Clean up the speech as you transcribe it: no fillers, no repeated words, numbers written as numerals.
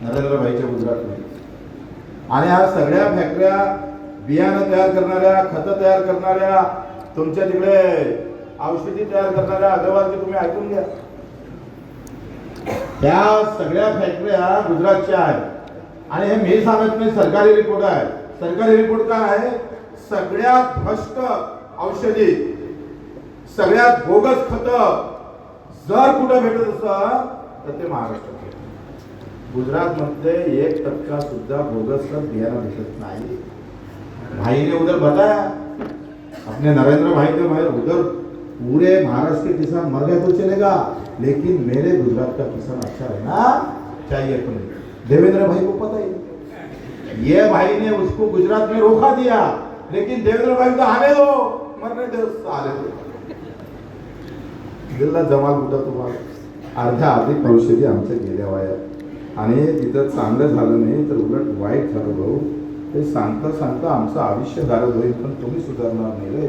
नरेंद्र भाईच्या गुजरातमध्ये. आणि ह्या सगळ्या फॅक्टऱ्या बियाणं तयार करणाऱ्या, खतं तयार करणाऱ्या, तुमच्या तिकडे औषधी तयार करणाऱ्या अग्रवालचे तुम्ही ऐकून घ्या, त्या सगळ्या फॅक्टऱ्या गुजरातच्या आहेत. आणि हे मी सांगत नाही, सरकारी रिपोर्ट आहे. सरकारी रिपोर्ट काय आहे? सगळ्यात भ्रष्ट औषधी, सगळ्यात बोगस खतं जर कुठं भेटत असतं तर ते महाराष्ट्रात. गुजरातमध्ये 1% सुद्धा बोगस बियाणं भेटत नाही. भाई ने उधर बताया, अपने नरेंद्र भाई ने भाई उधर पूरे महाराष्ट्र के किसान मर गए तो चलेगा, लेकिन मेरे गुजरात का किसान अच्छा रहना चाहिए. देवेंद्र भाई को पता ही, ये भाई ने उसको गुजरात में रोका दिया, लेकिन देवेंद्र भाई तो आने दो, मरने दो, साले दो. दिल्ला जमाल होता तुम्हाला. अर्धी औषधी आमच्या गेल्या वयात, आणि तिथं चांगलं झालं नाही तर उलट वाईट झालं भाऊ. ते सांगता सांगता आमचं आयुष्य गारद होईल, पण तुम्ही सुधारणार नाही रे.